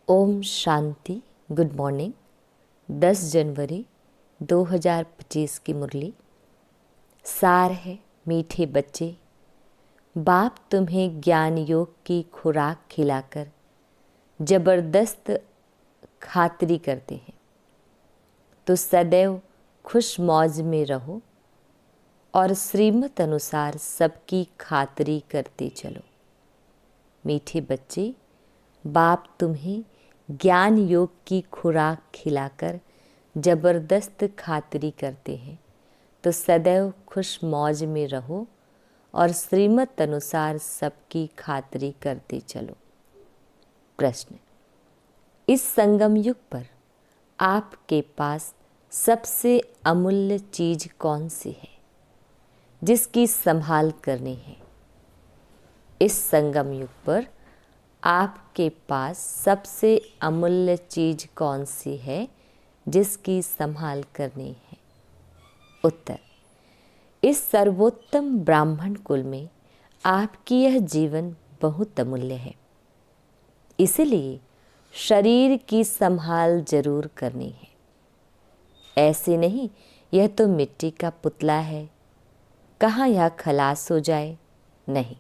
Om Shanti. Good morning. 10 जनवरी 2025 की मुरली। सार है मीठे बच्चे, बाप तुम्हें ज्ञान योग की खुराक खिलाकर जबरदस्त खातिरी करते हैं, तो सदैव खुश मौज में रहो और श्रीमत अनुसार सबकी खातिरी करते चलो। मीठे बच्चे, बाप तुम्हें ज्ञान योग की खुराक खिलाकर जबरदस्त खातिरी करते हैं, तो सदैव खुश मौज में रहो और श्रीमत अनुसार सबकी खातिरी करते चलो। प्रश्न: इस संगम युग पर आपके पास सबसे अमूल्य चीज कौन सी है जिसकी संभाल करनी है? इस संगम युग पर आपके पास सबसे अमूल्य चीज कौन सी है जिसकी संभाल करनी है? उत्तर: इस सर्वोत्तम ब्राह्मण कुल में आपकी यह जीवन बहुत अमूल्य है, इसलिए शरीर की संभाल जरूर करनी है। ऐसे नहीं यह तो मिट्टी का पुतला है, कहाँ यह खलास हो जाए। नहीं,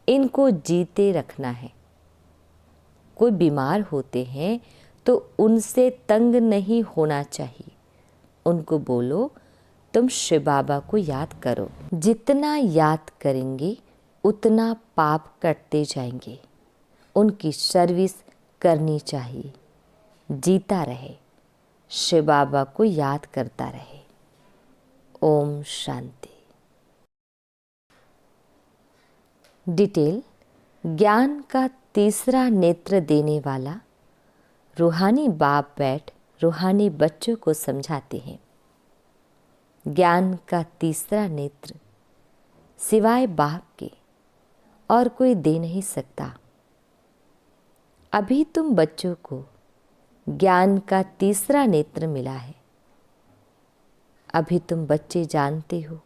इनको जीते रखना है। कोई बीमार होते हैं तो उनसे तंग नहीं होना चाहिए। उनको बोलो तुम शिव बाबा को याद करो। जितना याद करेंगे उतना पाप कटते जाएंगे। उनकी सर्विस करनी चाहिए। जीता रहे, शिव बाबा को याद करता रहे। ओम शांति। डिटेल: ज्ञान का तीसरा नेत्र देने वाला रूहानी बाप बैठ रूहानी बच्चों को समझाते हैं। ज्ञान का तीसरा नेत्र सिवाय बाप के और कोई दे नहीं सकता। अभी तुम बच्चों को ज्ञान का तीसरा नेत्र मिला है। अभी तुम बच्चे जानते हो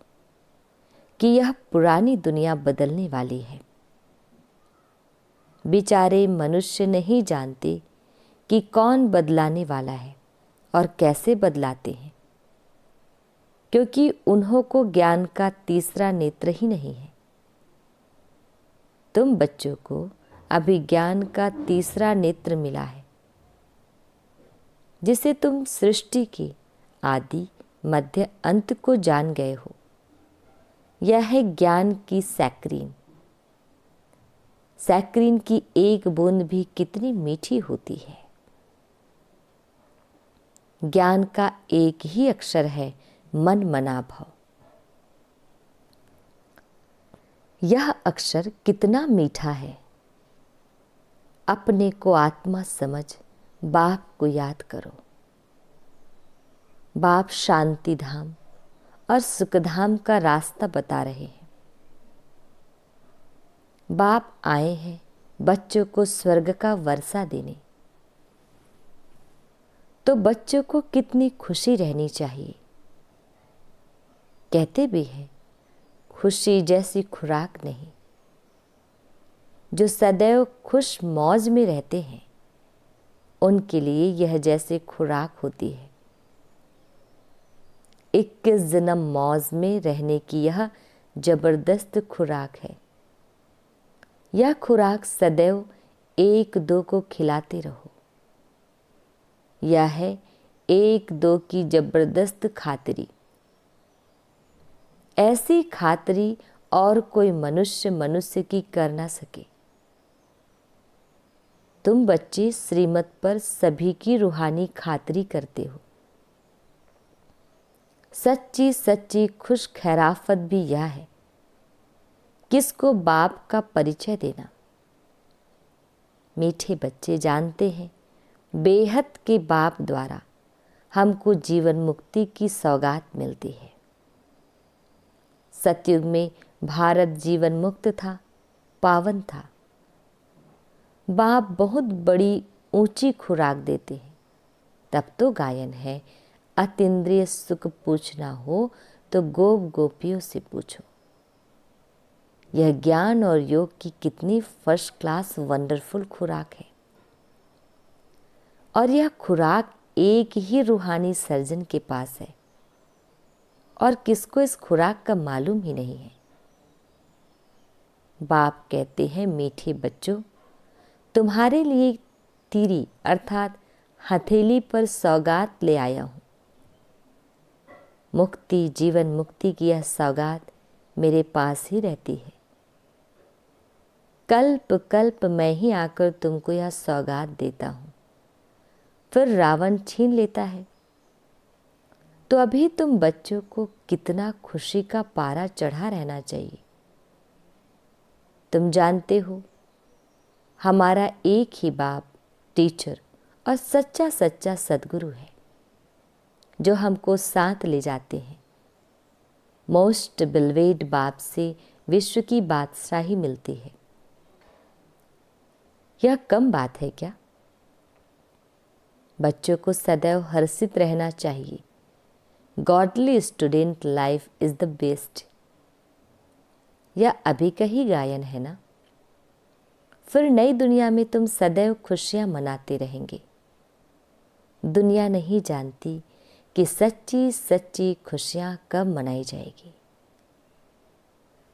कि यह पुरानी दुनिया बदलने वाली है। बेचारे मनुष्य नहीं जानते कि कौन बदलाने वाला है और कैसे बदलाते हैं, क्योंकि उन्हों को ज्ञान का तीसरा नेत्र ही नहीं है। तुम बच्चों को अभी ज्ञान का तीसरा नेत्र मिला है, जिसे तुम सृष्टि के आदि मध्य अंत को जान गए हो। यह है ज्ञान की सैक्रीन। सैक्रीन की एक बूंद भी कितनी मीठी होती है। ज्ञान का एक ही अक्षर है, मन मना भव। यह अक्षर कितना मीठा है। अपने को आत्मा समझ बाप को याद करो। बाप शांति धाम और सुखधाम का रास्ता बता रहे हैं। बाप आए हैं बच्चों को स्वर्ग का वर्षा देने। तो बच्चों को कितनी खुशी रहनी चाहिए। कहते भी हैं खुशी जैसी खुराक नहीं। जो सदैव खुश मौज में रहते हैं उनके लिए यह जैसे खुराक होती है। 21 जन्म मौज में रहने की यह जबरदस्त खुराक है। यह खुराक सदैव एक दो को खिलाते रहो। यह है एक दो की जबरदस्त खातिरी। ऐसी खातिरी और कोई मनुष्य की कर ना सके। तुम बच्चे श्रीमत पर सभी की रूहानी खातिरी करते हो। सच्ची सच्ची खुश खैराफत भी यह है, किसको बाप का परिचय देना। मीठे बच्चे जानते हैं बेहद के बाप द्वारा हमको जीवन मुक्ति की सौगात मिलती है। सतयुग में भारत जीवन मुक्त था, पावन था। बाप बहुत बड़ी ऊंची खुराक देते हैं। तब तो गायन है, अतीन्द्रिय सुख पूछना हो तो गोप गोपियों से पूछो। यह ज्ञान और योग की कितनी फर्स्ट क्लास वंडरफुल खुराक है। और यह खुराक एक ही रूहानी सर्जन के पास है और किसको इस खुराक का मालूम ही नहीं है। बाप कहते हैं, मीठे बच्चों, तुम्हारे लिए तीरी अर्थात हथेली पर सौगात ले आया हूं। मुक्ति, जीवन मुक्ति की यह सौगात मेरे पास ही रहती है। कल्प कल्प मैं ही आकर तुमको यह सौगात देता हूं, फिर रावण छीन लेता है। तो अभी तुम बच्चों को कितना खुशी का पारा चढ़ा रहना चाहिए। तुम जानते हो, हमारा एक ही बाप, टीचर और सच्चा सच्चा सद्गुरु है जो हमको साथ ले जाते हैं। मोस्ट बिलवेड बाप से विश्व की बादशाही मिलती है। यह कम बात है क्या? बच्चों को सदैव हर्षित रहना चाहिए। Godly student life is the best. यह अभी का ही गायन है ना। फिर नई दुनिया में तुम सदैव खुशियां मनाते रहेंगे। दुनिया नहीं जानती कि सच्ची सच्ची खुशियां कब मनाई जाएगी।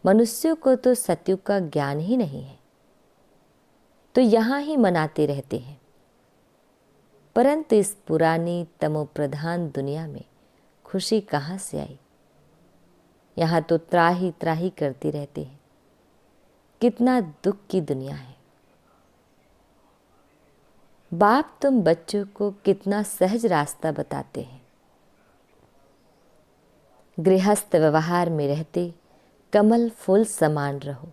मनुष्यों को तो सत्युग का ज्ञान ही नहीं है, तो यहां ही मनाते रहते हैं। परंतु इस पुरानी तमोप्रधान दुनिया में खुशी कहाँ से आई? यहाँ तो त्राही त्राही करते रहते हैं। कितना दुख की दुनिया है। बाप तुम बच्चों को कितना सहज रास्ता बताते हैं। गृहस्थ व्यवहार में रहते कमल फूल समान रहो।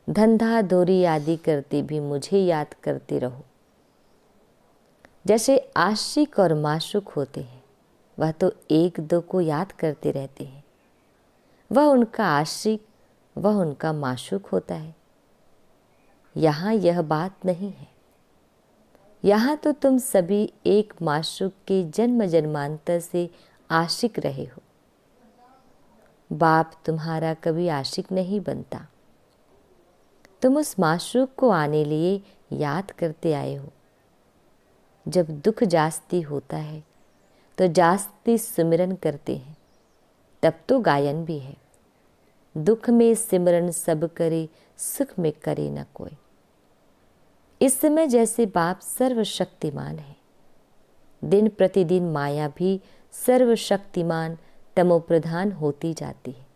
धंधा दोरी आदि करते भी मुझे याद करते रहो। जैसे आशिक और माशूक होते हैं, वह तो एक दो को याद करते रहते हैं। वह उनका आशिक, वह उनका माशूक होता है। यहाँ यह बात नहीं है। यहाँ तो तुम सभी एक माशूक के जन्म जन्मांतर से आशिक रहे हो। बाप तुम्हारा कभी आशिक नहीं बनता। तुम उस माशूक को आने लिए याद करते आए हो। जब दुख जास्ती होता है तो जास्ती सुमिरन करते हैं, तब तो गायन भी है। दुख में सिमरन सब करे, सुख में करे न कोई। इस समय जैसे बाप सर्वशक्तिमान है, दिन प्रतिदिन माया भी सर्वशक्तिमान तमोप्रधान होती जाती है।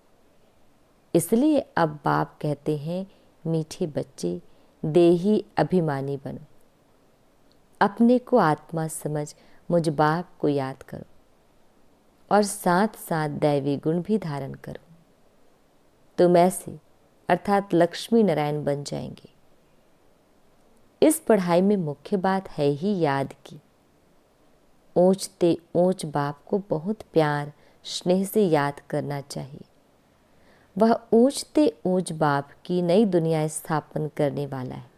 इसलिए अब बाप कहते हैं, मीठे बच्चे, देही अभिमानी बनो। अपने को आत्मा समझ मुझ बाप को याद करो और साथ साथ दैवी गुण भी धारण करो। तुम ऐसे अर्थात लक्ष्मी नारायण बन जाएंगे। इस पढ़ाई में मुख्य बात है ही याद की। ऊंचते ऊंच बाप को बहुत प्यार स्नेह से याद करना चाहिए। वह ऊंचते ऊंच बाप की नई दुनिया स्थापन करने वाला है।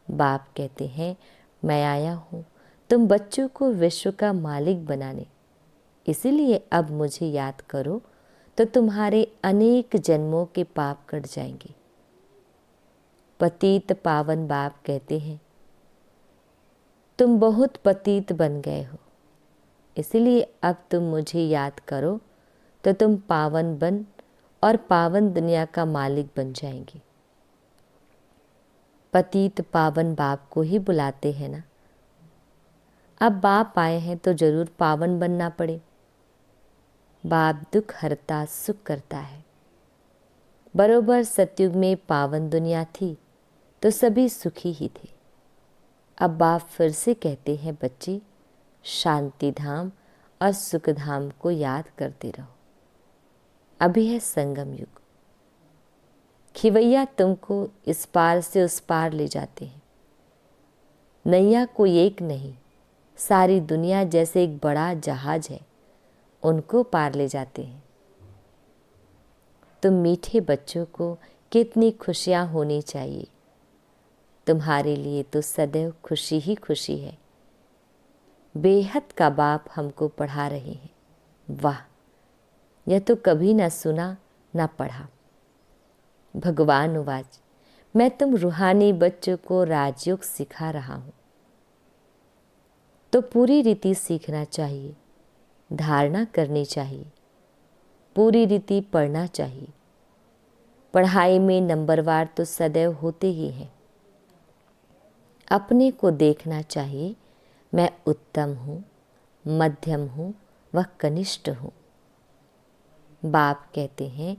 बाप कहते हैं, मैं आया हूँ तुम बच्चों को विश्व का मालिक बनाने। इसीलिए अब मुझे याद करो तो तुम्हारे अनेक जन्मों के पाप कट जाएंगे। पतित पावन बाप कहते हैं, तुम बहुत पतित बन गए हो। इसलिए अब तुम मुझे याद करो तो तुम पावन बन और पावन दुनिया का मालिक बन जाएंगे। पतित पावन बाप को ही बुलाते हैं ना। अब बाप आए हैं तो जरूर पावन बनना पड़े। बाप दुख हरता सुख करता है। बरोबर सतयुग में पावन दुनिया थी तो सभी सुखी ही थे। अब बाप फिर से कहते हैं, बच्चे, शांति धाम और सुख धाम को याद करते रहो। अभी है संगम युग। खिवैया तुमको इस पार से उस पार ले जाते हैं। नैया कोई एक नहीं, सारी दुनिया जैसे एक बड़ा जहाज है, उनको पार ले जाते हैं। तुम मीठे बच्चों को कितनी खुशियां होनी चाहिए। तुम्हारे लिए तो सदैव खुशी ही खुशी है। बेहद का बाप हमको पढ़ा रहे हैं। वाह, यह तो कभी ना सुना ना पढ़ा। भगवान उवाच, मैं तुम रूहानी बच्चों को राजयोग सिखा रहा हूँ। तो पूरी रीति सीखना चाहिए, धारणा करनी चाहिए, पूरी रीति पढ़ना चाहिए। पढ़ाई में नंबरवार तो सदैव होते ही हैं। अपने को देखना चाहिए, मैं उत्तम हूँ, मध्यम हूँ व कनिष्ठ हूँ। बाप कहते हैं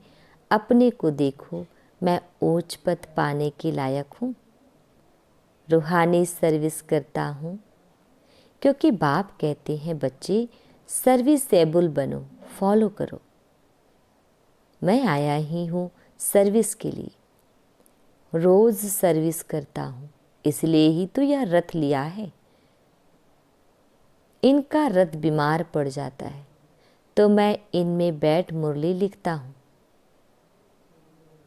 अपने को देखो, मैं ऊंच पद पाने के लायक हूँ। रूहानी सर्विस करता हूँ, क्योंकि बाप कहते हैं बच्चे सर्विसेबल बनो, फॉलो करो। मैं आया ही हूँ सर्विस के लिए, रोज सर्विस करता हूँ, इसलिए ही तो यह रथ लिया है। इनका रथ बीमार पड़ जाता है तो मैं इनमें बैठ मुरली लिखता हूँ।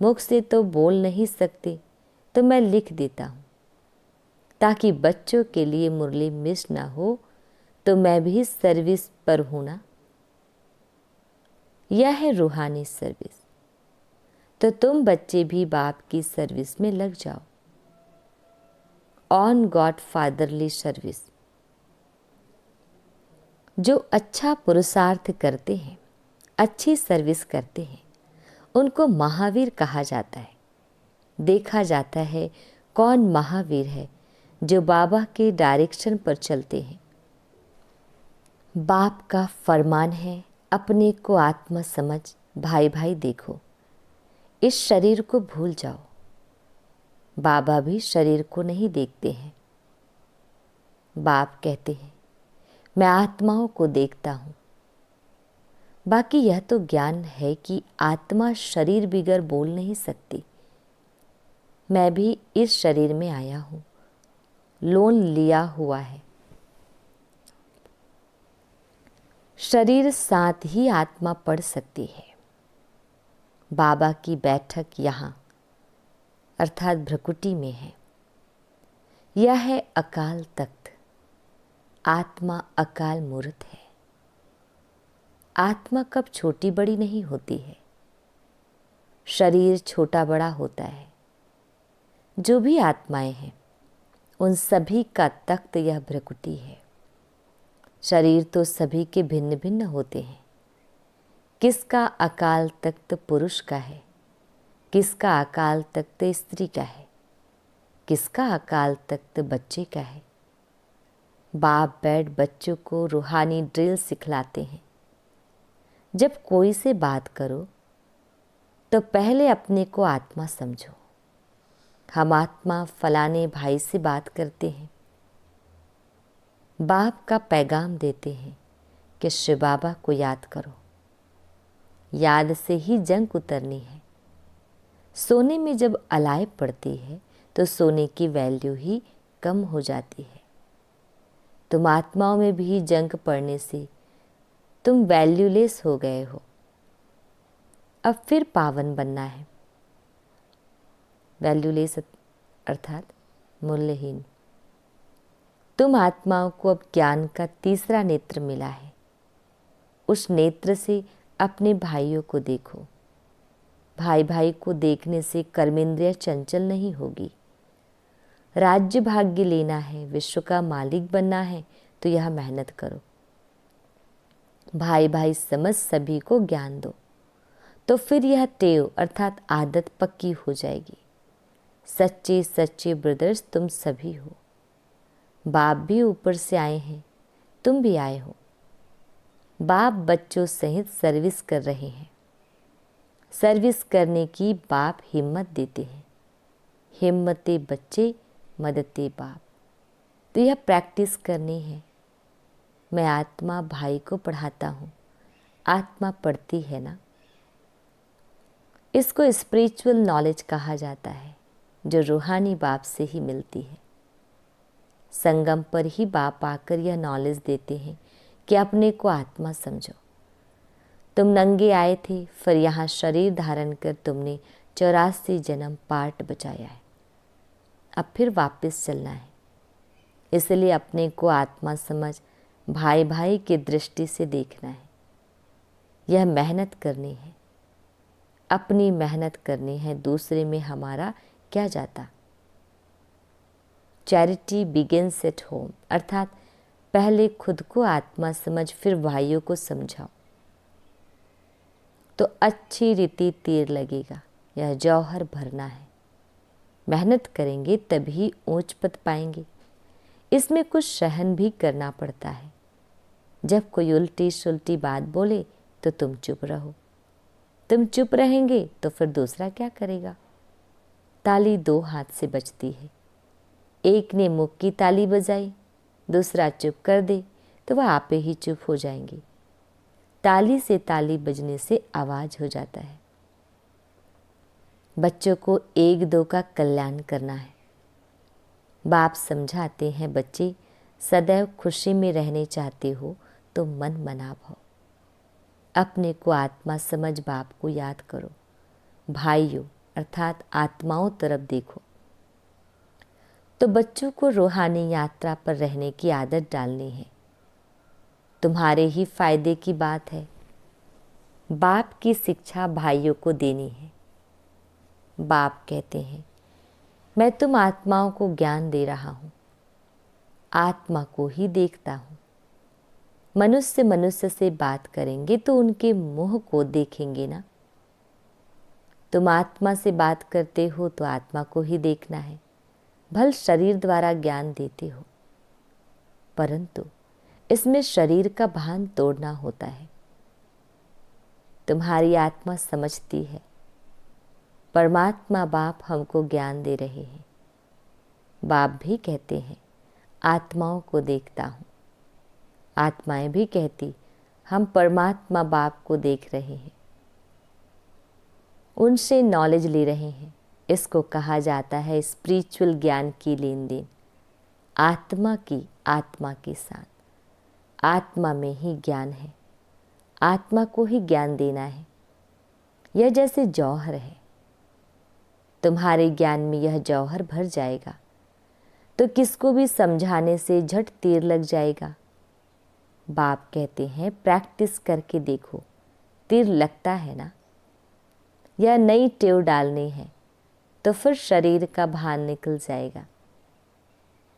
मुख से तो बोल नहीं सकते तो मैं लिख देता हूँ, ताकि बच्चों के लिए मुरली मिस ना हो। तो मैं भी सर्विस पर हूँ ना। यह है रूहानी सर्विस। तो तुम बच्चे भी बाप की सर्विस में लग जाओ। On God fatherly service. जो अच्छा पुरुषार्थ करते हैं, अच्छी सर्विस करते हैं, उनको महावीर कहा जाता है। देखा जाता है कौन महावीर है, जो बाबा के डायरेक्शन पर चलते हैं। बाप का फरमान है, अपने को आत्मा समझ, भाई भाई देखो, इस शरीर को भूल जाओ। बाबा भी शरीर को नहीं देखते हैं। बाप कहते हैं मैं आत्माओं को देखता हूँ। बाकी यह तो ज्ञान है कि आत्मा शरीर बिगर बोल नहीं सकती। मैं भी इस शरीर में आया हूँ, लोन लिया हुआ है। शरीर साथ ही आत्मा पढ़ सकती है। बाबा की बैठक यहाँ अर्थात भ्रकुटी में है। यह है अकाल तख्त। आत्मा अकाल मूर्त है। आत्मा कब छोटी बड़ी नहीं होती है, शरीर छोटा बड़ा होता है। जो भी आत्माएं हैं उन सभी का तख्त यह भ्रकुटी है। शरीर तो सभी के भिन्न भिन्न होते हैं। किसका अकाल तख्त पुरुष का है, किसका अकाल तख्त स्त्री का है, किसका अकाल तख्त बच्चे का है। बाप बैठ बच्चों को रूहानी ड्रिल सिखलाते हैं। जब कोई से बात करो तो पहले अपने को आत्मा समझो। हम आत्मा फलाने भाई से बात करते हैं। बाप का पैगाम देते हैं कि शिव बाबा को याद करो। याद से ही जंग उतरनी है। सोने में जब अलाय पड़ती है तो सोने की वैल्यू ही कम हो जाती है। तुम आत्माओं में भी जंग पड़ने से तुम वैल्यूलेस हो गए हो। अब फिर पावन बनना है। वैल्यूलेस अर्थात मूल्यहीन। तुम आत्माओं को अब ज्ञान का तीसरा नेत्र मिला है। उस नेत्र से अपने भाइयों को देखो। भाई भाई को देखने से कर्मेंद्रिय चंचल नहीं होगी। राज्य भाग्य लेना है, विश्व का मालिक बनना है तो यह मेहनत करो। भाई भाई समझ सभी को ज्ञान दो, तो फिर यह टेव अर्थात आदत पक्की हो जाएगी। सच्चे सच्चे ब्रदर्स तुम सभी हो। बाप भी ऊपर से आए हैं, तुम भी आए हो। बाप बच्चों सहित सर्विस कर रहे हैं। सर्विस करने की बाप हिम्मत देते हैं। हिम्मते बच्चे, मददे बाप। तो यह प्रैक्टिस करनी है। मैं आत्मा भाई को पढ़ाता हूँ, आत्मा पढ़ती है ना। इसको स्पिरिचुअल नॉलेज कहा जाता है, जो रूहानी बाप से ही मिलती है। संगम पर ही बाप आकर यह नॉलेज देते हैं कि अपने को आत्मा समझो। तुम नंगे आए थे, फिर यहाँ शरीर धारण कर तुमने 84 जन्म पार्ट बचाया है। अब फिर वापस चलना है। इसलिए अपने को आत्मा समझ भाई भाई की दृष्टि से देखना है। यह मेहनत करनी है। अपनी मेहनत करनी है, दूसरे में हमारा क्या जाता। चैरिटी बिगिंस एट होम अर्थात पहले खुद को आत्मा समझ, फिर भाइयों को समझाओ तो अच्छी रीति तीर लगेगा। यह जौहर भरना है। मेहनत करेंगे तभी ऊंच पद पाएंगे। इसमें कुछ सहन भी करना पड़ता है। जब कोई उल्टी सुलटी बात बोले तो तुम चुप रहो। तुम चुप रहेंगे तो फिर दूसरा क्या करेगा? ताली दो हाथ से बजती है। एक ने मुख की ताली बजाई, दूसरा चुप कर दे तो वह आपे ही चुप हो जाएंगे। ताली से ताली बजने से आवाज हो जाता है। बच्चों को एक दो का कल्याण करना है। बाप समझाते हैं, बच्चे सदैव खुशी में रहने चाहते हो तो मन मना भो। अपने को आत्मा समझ बाप को याद करो। भाइयों अर्थात आत्माओं तरफ देखो। तो बच्चों को रूहानी यात्रा पर रहने की आदत डालनी है। तुम्हारे ही फायदे की बात है। बाप की शिक्षा भाइयों को देनी है। बाप कहते हैं, मैं तुम आत्माओं को ज्ञान दे रहा हूँ। आत्मा को ही देखता हूँ। मनुष्य मनुष्य से बात करेंगे तो उनके मुंह को देखेंगे ना। तुम आत्मा से बात करते हो तो आत्मा को ही देखना है। भल शरीर द्वारा ज्ञान देते हो, परंतु इसमें शरीर का भान तोड़ना होता है। तुम्हारी आत्मा समझती है परमात्मा बाप हमको ज्ञान दे रहे हैं। बाप भी कहते हैं आत्माओं को देखता हूँ। आत्माएं भी कहती हम परमात्मा बाप को देख रहे हैं, उनसे नॉलेज ले रहे हैं। इसको कहा जाता है स्पिरिचुअल ज्ञान की लेन देन। आत्मा की आत्मा के साथ, आत्मा में ही ज्ञान है। आत्मा को ही ज्ञान देना है। यह जैसे जौहर है। तुम्हारे ज्ञान में यह जौहर भर जाएगा तो किसको भी समझाने से झट तीर लग जाएगा। बाप कहते हैं प्रैक्टिस करके देखो, तीर लगता है ना। यह नई टेव डालनी है तो फिर शरीर का भान निकल जाएगा।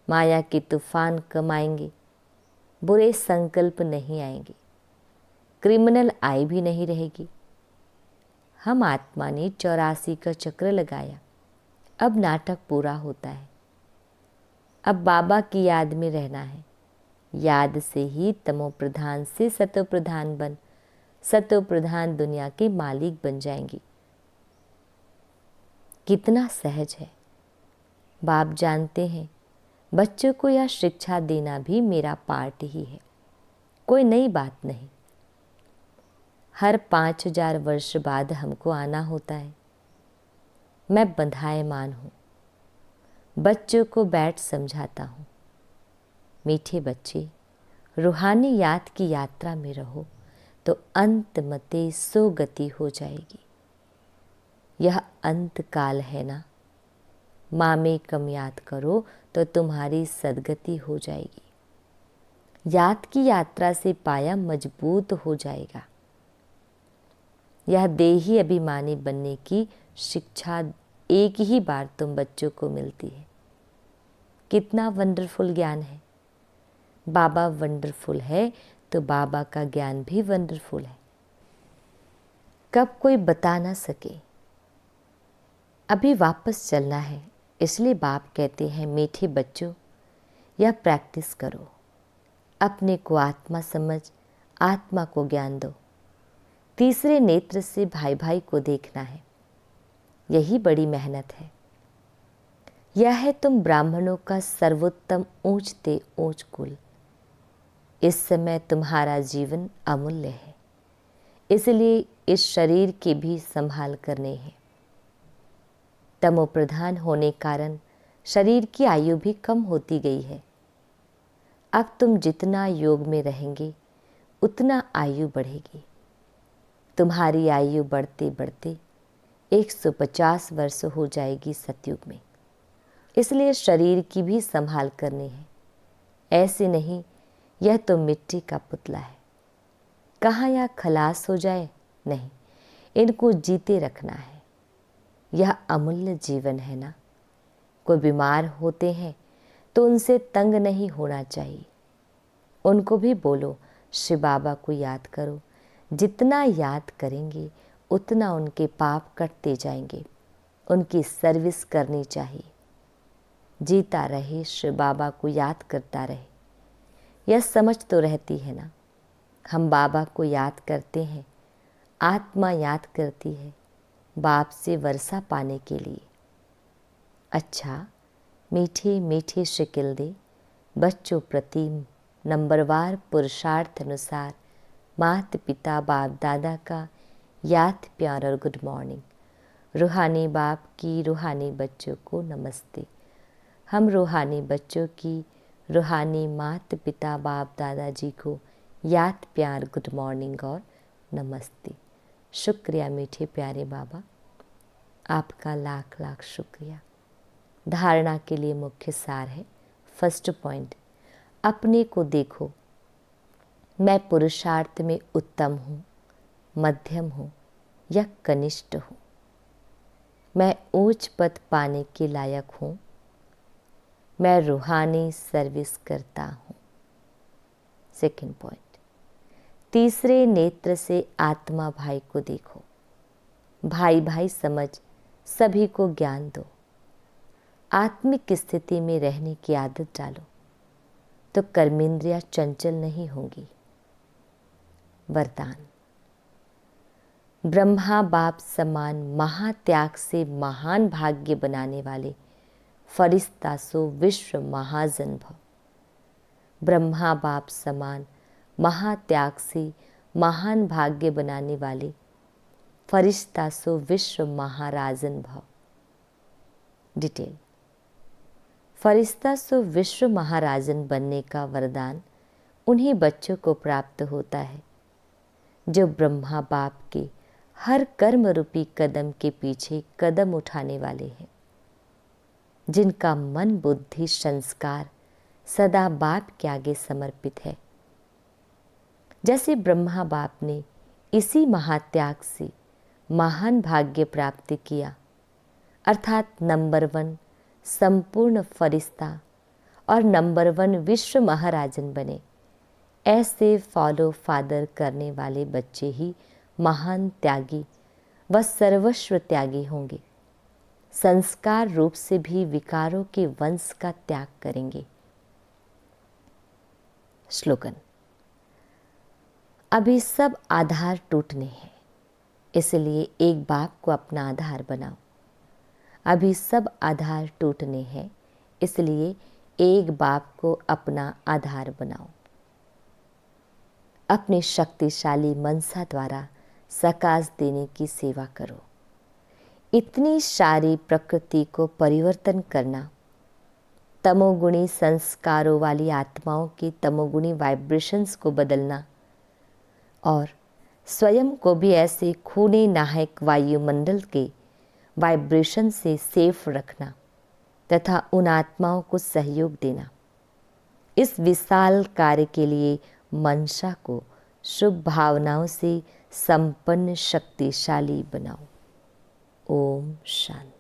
माया के तूफान कम आएंगे, बुरे संकल्प नहीं आएंगे, क्रिमिनल आई भी नहीं रहेगी। हम आत्मा ने 84 का चक्र लगाया। अब नाटक पूरा होता है। अब बाबा की याद में रहना है। याद से ही तमो प्रधान से सतो प्रधान बन सतो प्रधान दुनिया के मालिक बन जाएंगी। कितना सहज है। बाप जानते हैं बच्चों को यह शिक्षा देना भी मेरा पार्ट ही है, कोई नई बात नहीं। हर 5000 वर्ष बाद हमको आना होता है। मैं बंधायमान हूँ। बच्चों को बैठ समझाता हूँ, मीठे बच्चे रूहानी याद की यात्रा में रहो तो अंत मते सो गति हो जाएगी। यह अंत काल है ना। माँ में कम याद करो तो तुम्हारी सदगति हो जाएगी। याद की यात्रा से पाया मजबूत हो जाएगा। यह देही अभिमानी बनने की शिक्षा एक ही बार तुम बच्चों को मिलती है। कितना वंडरफुल ज्ञान है। बाबा वंडरफुल है तो बाबा का ज्ञान भी वंडरफुल है। कब कोई बता ना सके। अभी वापस चलना है, इसलिए बाप कहते हैं मीठे बच्चों यह प्रैक्टिस करो। अपने को आत्मा समझ, आत्मा को ज्ञान दो। तीसरे नेत्र से भाई भाई को देखना है। यही बड़ी मेहनत है। यह है तुम ब्राह्मणों का सर्वोत्तम ऊंचते ऊंच कुल। इस समय तुम्हारा जीवन अमूल्य है, इसलिए इस शरीर के भी संभाल करने हैं। तमो प्रधान होने कारण शरीर की आयु भी कम होती गई है। अब तुम जितना योग में रहेंगे उतना आयु बढ़ेगी। तुम्हारी आयु बढ़ते बढ़ते 150 वर्ष हो जाएगी सतयुग में। इसलिए शरीर की भी संभाल करनी है। ऐसे नहीं यह तो मिट्टी का पुतला है, कहाँ यह खलास हो जाए। नहीं, इनको जीते रखना है। यह अमूल्य जीवन है ना। कोई बीमार होते हैं तो उनसे तंग नहीं होना चाहिए। उनको भी बोलो शिव बाबा को याद करो। जितना याद करेंगे उतना उनके पाप कटते जाएंगे। उनकी सर्विस करनी चाहिए। जीता रहे, शिव बाबा को याद करता रहे। यह समझ तो रहती है ना, हम बाबा को याद करते हैं, आत्मा याद करती है बाप से वर्षा पाने के लिए। अच्छा, मीठे मीठे शिकिल दे बच्चों प्रति नंबरवार पुरुषार्थ अनुसार माता पिता बाप दादा का याद प्यार और गुड मॉर्निंग। रूहानी बाप की रूहानी बच्चों को नमस्ते। हम रूहानी बच्चों की रूहानी माता पिता बाप दादाजी को याद प्यार गुड मॉर्निंग और नमस्ते। शुक्रिया मीठे प्यारे बाबा, आपका लाख लाख शुक्रिया। धारणा के लिए मुख्य सार है, फर्स्ट पॉइंट, अपने को देखो। मैं पुरुषार्थ में उत्तम हूँ, मध्यम हूँ या कनिष्ठ हूँ। मैं उच्च पद पाने के लायक हूँ। मैं रूहानी सर्विस करता हूँ। सेकंड पॉइंट, तीसरे नेत्र से आत्मा भाई को देखो। भाई भाई समझ सभी को ज्ञान दो। आत्मिक स्थिति में रहने की आदत डालो तो कर्मेंद्रियां चंचल नहीं होंगी। वरदान, ब्रह्मा बाप समान महात्याग से महान भाग्य बनाने वाले फरिश्ता सो विश्व महाजन भव। ब्रह्मा बाप समान महात्याग से महान भाग्य बनाने वाले फरिश्ता सो विश्व महाराजन भव। डिटेल, फरिश्ता सो विश्व महाराजन बनने का वरदान उन्हीं बच्चों को प्राप्त होता है जो ब्रह्मा बाप के हर कर्म रूपी कदम के पीछे कदम उठाने वाले हैं, जिनका मन बुद्धि संस्कार सदा बाप के आगे समर्पित है। जैसे ब्रह्मा बाप ने इसी महात्याग से महान भाग्य प्राप्त किया, अर्थात नंबर 1 संपूर्ण फरिश्ता और नंबर 1 विश्व महाराजन बने, ऐसे फॉलो फादर करने वाले बच्चे ही महान त्यागी व सर्वस्व त्यागी होंगे। संस्कार रूप से भी विकारों के वंश का त्याग करेंगे। श्लोगन, अभी सब आधार टूटने हैं, इसलिए एक बाप को अपना आधार बनाओ। अभी सब आधार टूटने हैं, इसलिए एक बाप को अपना आधार बनाओ। अपने शक्तिशाली मनसा द्वारा सकाश देने की सेवा करो। इतनी सारी प्रकृति को परिवर्तन करना, तमोगुणी संस्कारों वाली आत्माओं की तमोगुणी वाइब्रेशंस को बदलना और स्वयं को भी ऐसे खूने नाहक वायुमंडल के वाइब्रेशन से सेफ रखना तथा उन आत्माओं को सहयोग देना, इस विशाल कार्य के लिए मनसा को शुभ भावनाओं से संपन्न शक्तिशाली बनाओ। ओम शांति।